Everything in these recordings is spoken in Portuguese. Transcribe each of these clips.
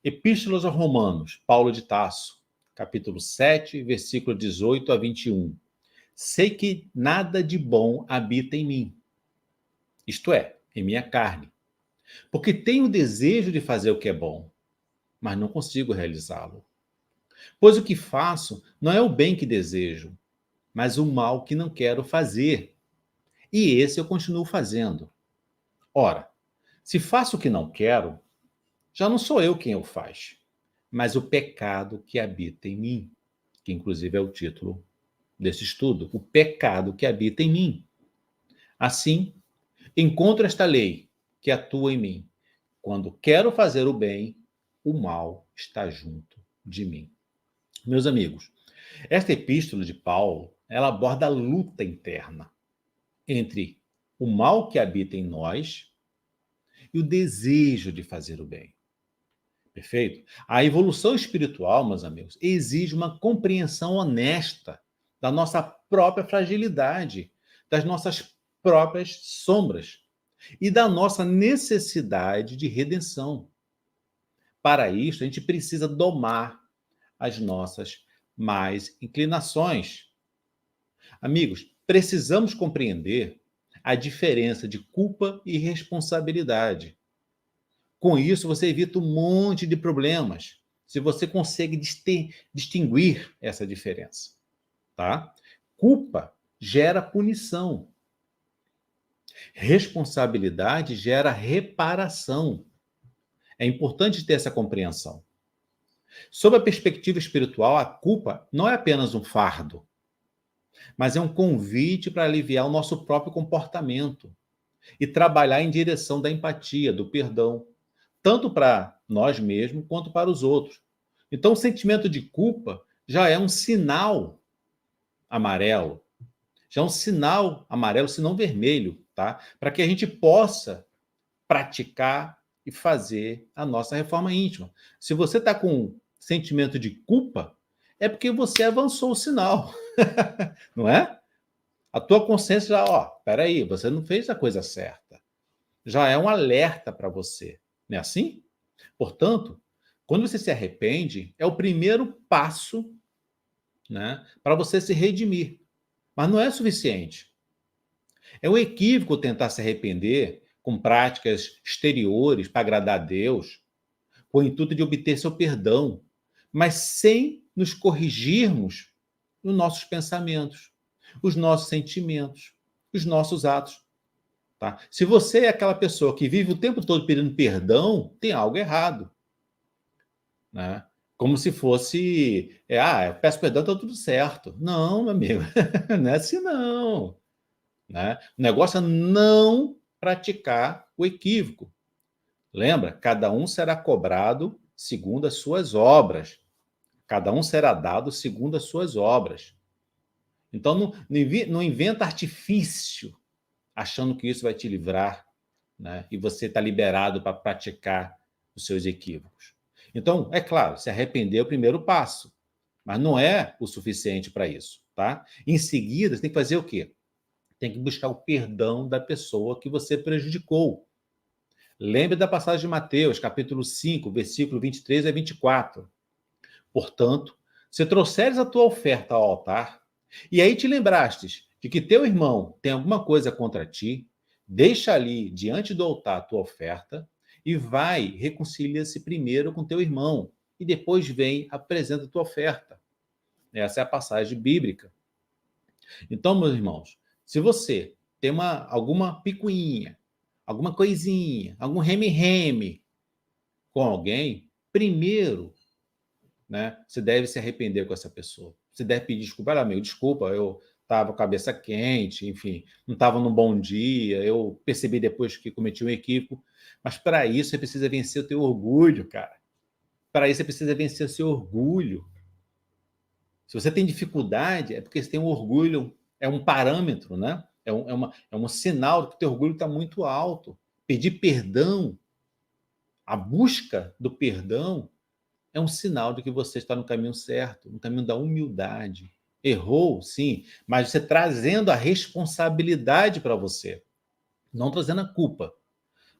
Epístolas aos Romanos, Paulo de Tarso, capítulo 7, versículo 18 a 21. Sei que nada de bom habita em mim, isto é, em minha carne, porque tenho o desejo de fazer o que é bom, mas não consigo realizá-lo. Pois o que faço não é o bem que desejo, mas o mal que não quero fazer. E esse eu continuo fazendo. Ora, se faço o que não quero, já não sou eu quem o faz, mas o pecado que habita em mim, que inclusive é o título desse estudo, o pecado que habita em mim. Assim, encontro esta lei que atua em mim. Quando quero fazer o bem, o mal está junto de mim. Meus amigos, esta epístola de Paulo, ela aborda a luta interna entre o mal que habita em nós e o desejo de fazer o bem. Perfeito? A evolução espiritual, meus amigos, exige uma compreensão honesta da nossa própria fragilidade, das nossas próprias sombras e da nossa necessidade de redenção. Para isso, a gente precisa domar as nossas más inclinações. Amigos, precisamos compreender a diferença de culpa e responsabilidade. Com isso, você evita um monte de problemas, se você consegue distinguir essa diferença, tá? Culpa gera punição. Responsabilidade gera reparação. É importante ter essa compreensão. Sob a perspectiva espiritual, a culpa não é apenas um fardo, mas é um convite para aliviar o nosso próprio comportamento e trabalhar em direção da empatia, do perdão, tanto para nós mesmos quanto para os outros. Então, o sentimento de culpa já é um sinal amarelo, já é um sinal amarelo, se não vermelho, tá? Para que a gente possa praticar e fazer a nossa reforma íntima. Se você está com sentimento de culpa, é porque você avançou o sinal, não é? A tua consciência já, ó, peraí, você não fez a coisa certa. Já é um alerta para você, não é assim? Portanto, quando você se arrepende, é o primeiro passo, né, para você se redimir. Mas não é suficiente. É um equívoco tentar se arrepender com práticas exteriores para agradar a Deus, com o intuito de obter seu perdão, mas sem nos corrigirmos nos nossos pensamentos, os nossos sentimentos, os nossos atos. Tá? Se você é aquela pessoa que vive o tempo todo pedindo perdão, tem algo errado. Né? Como se fosse, eu peço perdão, está tudo certo. Não, meu amigo, não é assim não. Né? O negócio é não praticar o equívoco. Lembra? Cada um será cobrado segundo as suas obras. Cada um será dado segundo as suas obras. Então, não inventa artifício achando que isso vai te livrar, né? E você está liberado para praticar os seus equívocos. Então, é claro, se arrepender é o primeiro passo, mas não é o suficiente para isso, tá? Em seguida, você tem que fazer o quê? Tem que buscar o perdão da pessoa que você prejudicou. Lembre da passagem de Mateus, capítulo 5, versículo 23 a 24. Portanto, se trouxeres a tua oferta ao altar, e aí te lembrastes de que teu irmão tem alguma coisa contra ti, deixa ali diante do altar a tua oferta e vai, reconcilia-se primeiro com teu irmão e depois vem, apresenta a tua oferta. Essa é a passagem bíblica. Então, meus irmãos, se você tem alguma picuinha, alguma coisinha, algum reme-reme com alguém, primeiro, né, você deve se arrepender com essa pessoa. Você deve pedir desculpa. Olha, amigo, desculpa, eu estava com a cabeça quente, enfim, não estava num bom dia, eu percebi depois que cometi um equívoco. Mas para isso você precisa vencer o teu orgulho, cara. Para isso você precisa vencer o seu orgulho. Se você tem dificuldade, é porque você tem um orgulho, é um parâmetro, né? É um sinal de que o teu orgulho está muito alto. Pedir perdão, a busca do perdão, é um sinal de que você está no caminho certo, no caminho da humildade. Errou, sim, mas você trazendo a responsabilidade para você. Não trazendo a culpa,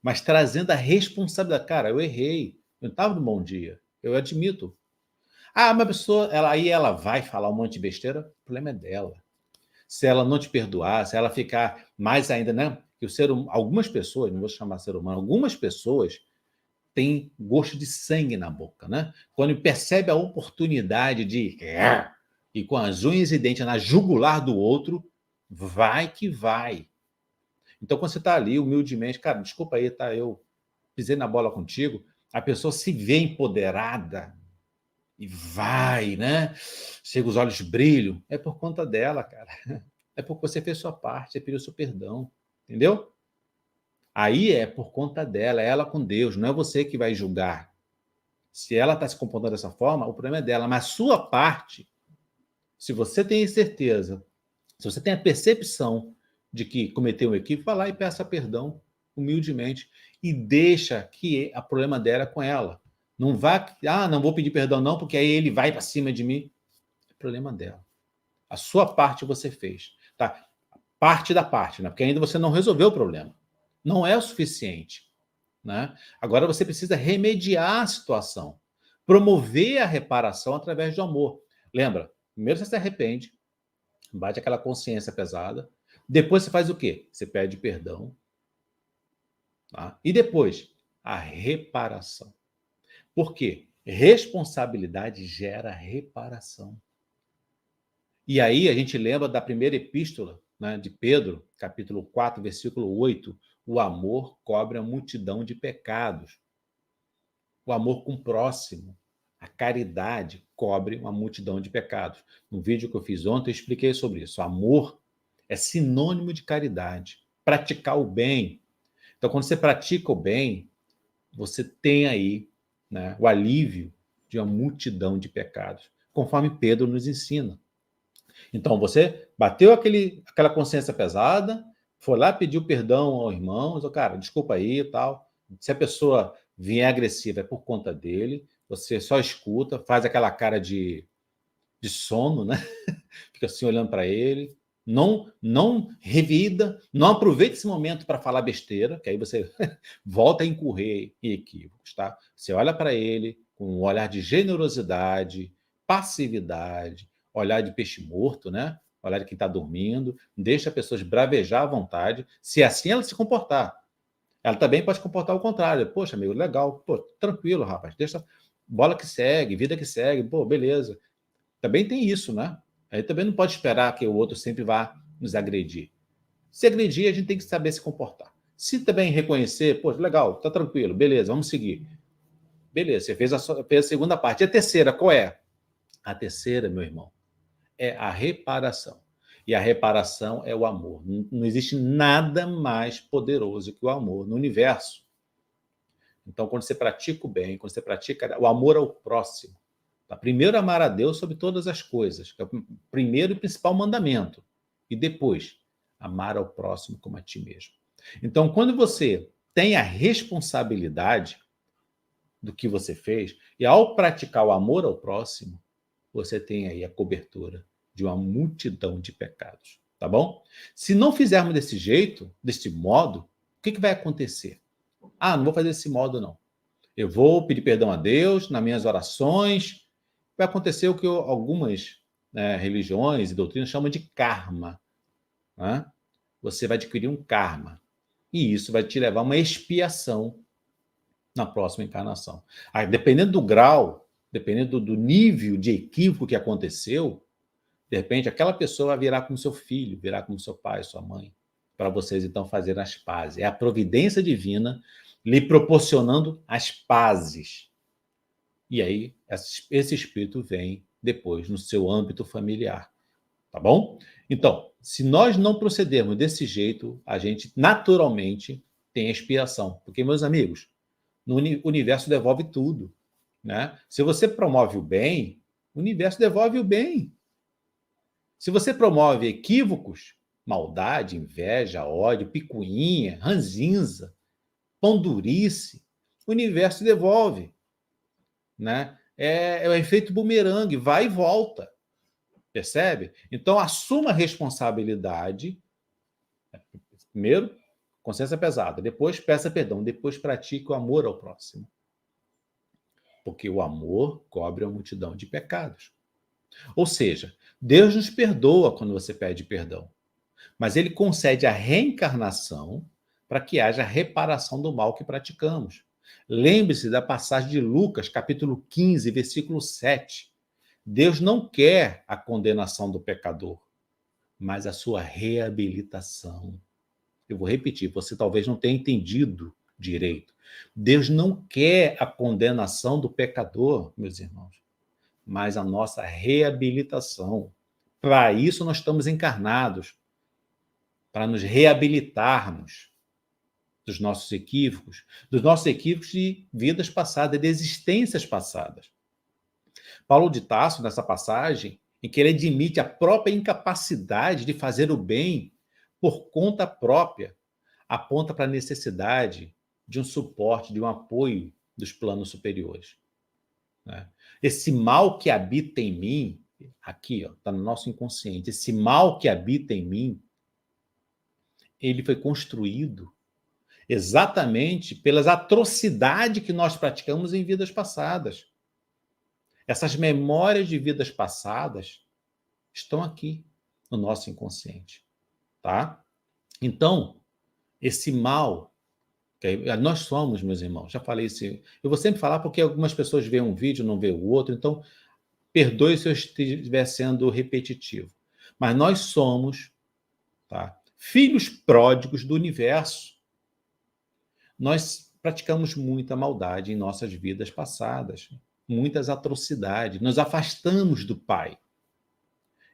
mas trazendo a responsabilidade. Cara, eu errei. eu não estava num bom dia, eu admito. Ah, uma pessoa, ela vai falar um monte de besteira, o problema é dela. Se ela não te perdoar, se ela ficar mais ainda, né? Que algumas pessoas, não vou chamar ser humano, algumas pessoas têm gosto de sangue na boca, né? Quando percebe a oportunidade de e com as unhas e dentes na jugular do outro, vai que vai. Então, quando você está ali, humildemente, cara, desculpa aí, tá? Eu pisei na bola contigo, a pessoa se vê empoderada e vai, né? Chega, os olhos brilham, é por conta dela, cara. É porque você fez sua parte, você pediu seu perdão, entendeu? Aí é por conta dela, é ela com Deus, não é você que vai julgar. Se ela está se comportando dessa forma, o problema é dela, mas a sua parte, se você tem certeza, se você tem a percepção de que cometeu um equívoco, vá lá e peça perdão humildemente e deixa que o problema dela é com ela. Não vá, não vou pedir perdão não, porque aí ele vai para cima de mim. É problema dela. A sua parte você fez, tá? Parte da parte, né? Porque ainda você não resolveu o problema. Não é o suficiente, né? Agora você precisa remediar a situação, promover a reparação através do amor. Lembra? Primeiro você se arrepende, bate aquela consciência pesada. Depois você faz o quê? Você pede perdão. Tá? E depois, a reparação. Por quê? Responsabilidade gera reparação. E aí a gente lembra da primeira epístola, né, de Pedro, capítulo 4, versículo 8. O amor cobre a multidão de pecados. O amor com o próximo, a caridade cobre uma multidão de pecados. No vídeo que eu fiz ontem, eu expliquei sobre isso. O amor é sinônimo de caridade. Praticar o bem. Então, quando você pratica o bem, você tem aí, né, o alívio de uma multidão de pecados, conforme Pedro nos ensina. Então, você bateu aquela consciência pesada, foi lá, pediu perdão ao irmão, disse, cara, desculpa aí e tal. Se a pessoa vier agressiva é por conta dele, você só escuta, faz aquela cara de sono, né? Fica assim olhando para ele, não revida, não aproveita esse momento para falar besteira, que aí você volta a incorrer em equívocos, tá? Você olha para ele com um olhar de generosidade, passividade, olhar de peixe morto, né? Olhar de quem está dormindo, deixa as pessoas bravejar à vontade, se assim ela se comportar. Ela também pode comportar o contrário. Poxa, amigo, legal, pô, tranquilo, rapaz, deixa bola que segue, vida que segue, pô, beleza. Também tem isso, né? Aí também não pode esperar que o outro sempre vá nos agredir. Se agredir, a gente tem que saber se comportar. Se também reconhecer, pô, legal, tá tranquilo, beleza, vamos seguir. Beleza, você fez a segunda parte. E a terceira, qual é? A terceira, meu irmão, é a reparação. E a reparação é o amor. Não existe nada mais poderoso que o amor no universo. Então, quando você pratica o bem, quando você pratica o amor ao próximo, tá? Primeiro, amar a Deus sobre todas as coisas, que é o primeiro e principal mandamento. E depois, amar ao próximo como a ti mesmo. Então, quando você tem a responsabilidade do que você fez, e ao praticar o amor ao próximo, você tem aí a cobertura de uma multidão de pecados, tá bom? Se não fizermos desse jeito, desse modo, o que vai acontecer? Não vou fazer desse modo, não. Eu vou pedir perdão a Deus nas minhas orações. Vai acontecer o que algumas religiões e doutrinas chamam de karma. Né? Você vai adquirir um karma. E isso vai te levar a uma expiação na próxima encarnação. Aí, dependendo do grau, dependendo do nível de equívoco que aconteceu, de repente aquela pessoa vai virar como seu filho, virar como seu pai, sua mãe, para vocês então fazerem as pazes. É a providência divina lhe proporcionando as pazes. E aí esse espírito vem depois no seu âmbito familiar. Tá bom? Então, se nós não procedermos desse jeito, a gente naturalmente tem expiação. Porque, meus amigos, no universo devolve tudo. Né? Se você promove o bem, o universo devolve o bem. Se você promove equívocos, maldade, inveja, ódio, picuinha, ranzinza, pão-durice, o universo devolve. Né? É o efeito bumerangue, vai e volta. Percebe? Então, assuma a responsabilidade. Primeiro, consciência pesada. Depois, peça perdão. Depois, pratique o amor ao próximo. porque o amor cobre a multidão de pecados. Ou seja, Deus nos perdoa quando você pede perdão, mas ele concede a reencarnação para que haja reparação do mal que praticamos. Lembre-se da passagem de Lucas, capítulo 15, versículo 7. Deus não quer a condenação do pecador, mas a sua reabilitação. Eu vou repetir, você talvez não tenha entendido direito. Deus não quer a condenação do pecador, meus irmãos, mas a nossa reabilitação. Para isso nós estamos encarnados, para nos reabilitarmos dos nossos equívocos de vidas passadas, de existências passadas. Paulo de Tarso, nessa passagem, em que ele admite a própria incapacidade de fazer o bem por conta própria, aponta para a necessidade de um suporte, de um apoio dos planos superiores. Né? Esse mal que habita em mim, aqui está no nosso inconsciente, esse mal que habita em mim, ele foi construído exatamente pelas atrocidades que nós praticamos em vidas passadas. Essas memórias de vidas passadas estão aqui no nosso inconsciente, tá? Então, esse mal, nós somos, meus irmãos, já falei isso, eu vou sempre falar porque algumas pessoas veem um vídeo e não veem o outro, então perdoe se eu estiver sendo repetitivo. Mas nós somos, tá, filhos pródigos do universo. Nós praticamos muita maldade em nossas vidas passadas, muitas atrocidades, nos afastamos do Pai.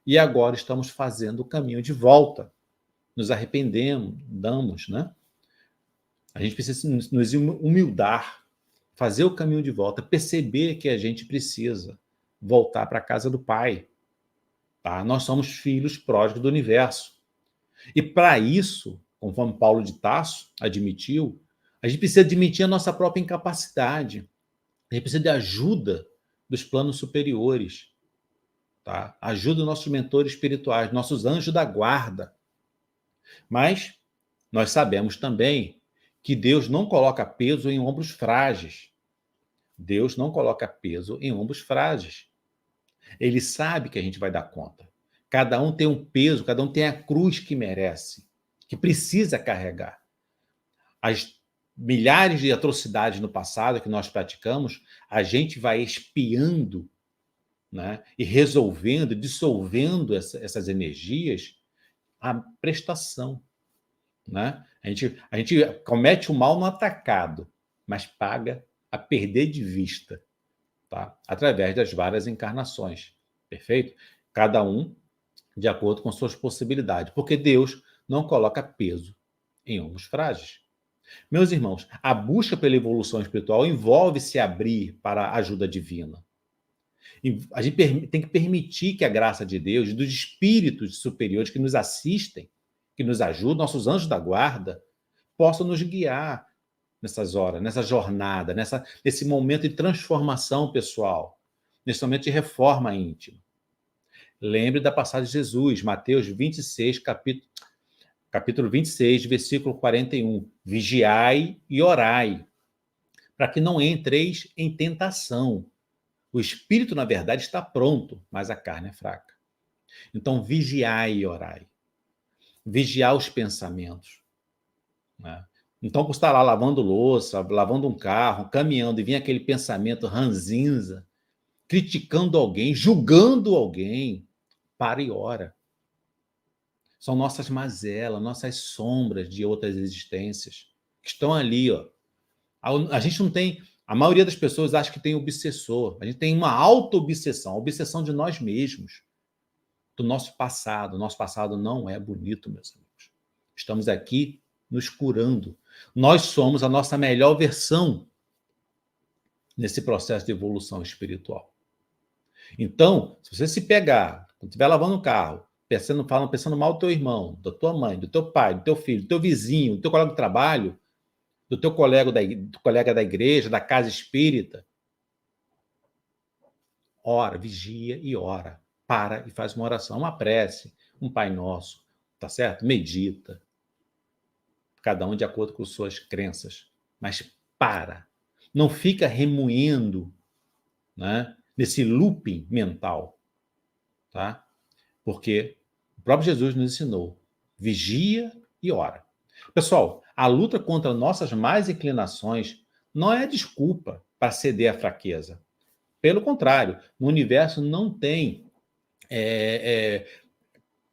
E agora estamos fazendo o caminho de volta. Nos arrependemos, damos, né? A gente precisa nos humildar, fazer o caminho de volta, perceber que a gente precisa voltar para a casa do Pai. Tá? Nós somos filhos pródigos do universo. E para isso, conforme Paulo de Tarso admitiu, a gente precisa admitir a nossa própria incapacidade. A gente precisa de ajuda dos planos superiores. Tá? Ajuda dos nossos mentores espirituais, nossos anjos da guarda. Mas nós sabemos também que Deus não coloca peso em ombros frágeis. Deus não coloca peso em ombros frágeis. Ele sabe que a gente vai dar conta. Cada um tem um peso, cada um tem a cruz que merece, que precisa carregar. As milhares de atrocidades no passado que nós praticamos, a gente vai expiando, né, e resolvendo, dissolvendo essas energias, a prestação. Né? A gente comete o mal no atacado, mas paga a perder de vista, tá? Através das várias encarnações. Perfeito? Cada um de acordo com suas possibilidades, porque Deus não coloca peso em ombros frágeis. Meus irmãos, a busca pela evolução espiritual envolve se abrir para a ajuda divina. E a gente tem que permitir que a graça de Deus e dos espíritos superiores que nos assistem, que nos ajudam, nossos anjos da guarda, possam nos guiar nessas horas, nessa jornada, nesse momento de transformação pessoal, nesse momento de reforma íntima. Lembre da passagem de Jesus, Mateus 26, capítulo 26, versículo 41. Vigiai e orai, para que não entreis em tentação. O espírito, na verdade, está pronto, mas a carne é fraca. Então, vigiai e orai. Vigiar os pensamentos. Né? Então, por estar lá lavando louça, lavando um carro, caminhando, e vir aquele pensamento ranzinza, criticando alguém, julgando alguém, para e ora. São nossas mazelas, nossas sombras de outras existências, que estão ali. Ó. A gente não tem... A maioria das pessoas acha que tem obsessor. A gente tem uma auto-obsessão, a obsessão de nós mesmos, do nosso passado. O nosso passado não é bonito, meus amigos. Estamos aqui nos curando. Nós somos a nossa melhor versão nesse processo de evolução espiritual. Então, se você se pegar, quando estiver lavando o carro, pensando mal do teu irmão, da tua mãe, do teu pai, do teu filho, do teu vizinho, do teu colega de trabalho, do teu colega da igreja, da casa espírita, ora, vigia e ora. Para e faz uma oração, uma prece, um Pai Nosso, tá certo? Medita. Cada um de acordo com suas crenças. Mas para. Não fica remoendo né? Nesse looping mental, tá? Porque o próprio Jesus nos ensinou: vigia e ora. Pessoal, a luta contra nossas más inclinações não é desculpa para ceder à fraqueza. Pelo contrário, no universo não tem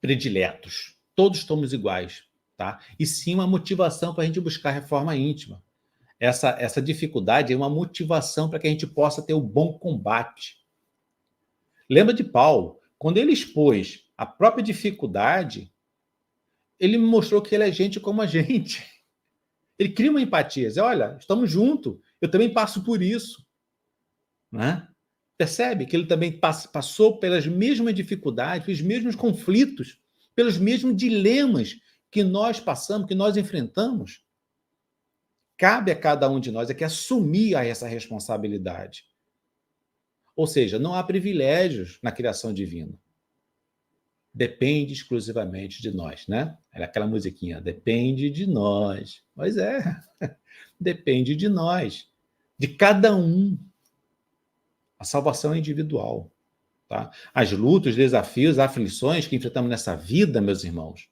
prediletos. Todos somos iguais, tá? E sim uma motivação para a gente buscar reforma íntima. Essa dificuldade é uma motivação para que a gente possa ter o bom combate. Lembra de Paulo? Quando ele expôs a própria dificuldade, ele me mostrou que ele é gente como a gente. Ele cria uma empatia. Diz, olha, estamos juntos, eu também passo por isso. Né? Percebe que ele também passou pelas mesmas dificuldades, pelos mesmos conflitos, pelos mesmos dilemas que nós passamos, que nós enfrentamos. Cabe a cada um de nós aqui assumir essa responsabilidade. Ou seja, não há privilégios na criação divina. Depende exclusivamente de nós, né? Era aquela musiquinha, depende de nós. Pois é, depende de nós, de cada um. A salvação é individual, tá? As lutas, os desafios, as aflições que enfrentamos nessa vida, meus irmãos,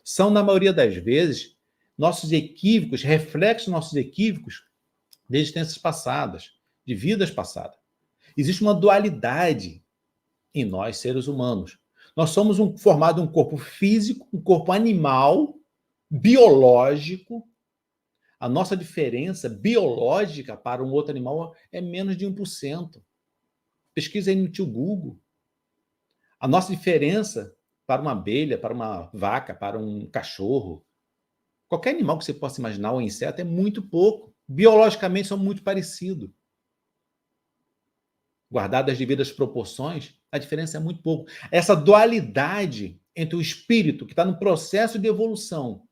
são, na maioria das vezes, nossos equívocos, reflexos dos nossos equívocos de existências passadas, de vidas passadas. Existe uma dualidade em nós, seres humanos. Nós somos formado um corpo físico, um corpo animal, biológico. A nossa diferença biológica para um outro animal é menos de 1%. Pesquisa aí no tio Google. A nossa diferença para uma abelha, para uma vaca, para um cachorro, qualquer animal que você possa imaginar, ou inseto, é muito pouco. Biologicamente, são muito parecidos. Guardadas as devidas proporções, a diferença é muito pouco. Essa dualidade entre o espírito, que está no processo de evolução,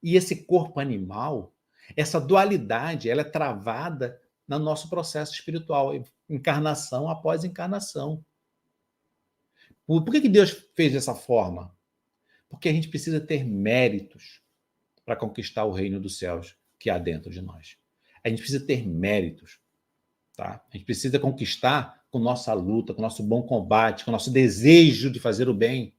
e esse corpo animal, essa dualidade, ela é travada no nosso processo espiritual, encarnação após encarnação. Por que Deus fez dessa forma? Porque a gente precisa ter méritos para conquistar o reino dos céus que há dentro de nós. A gente precisa ter méritos. Tá? A gente precisa conquistar com nossa luta, com nosso bom combate, com nosso desejo de fazer o bem.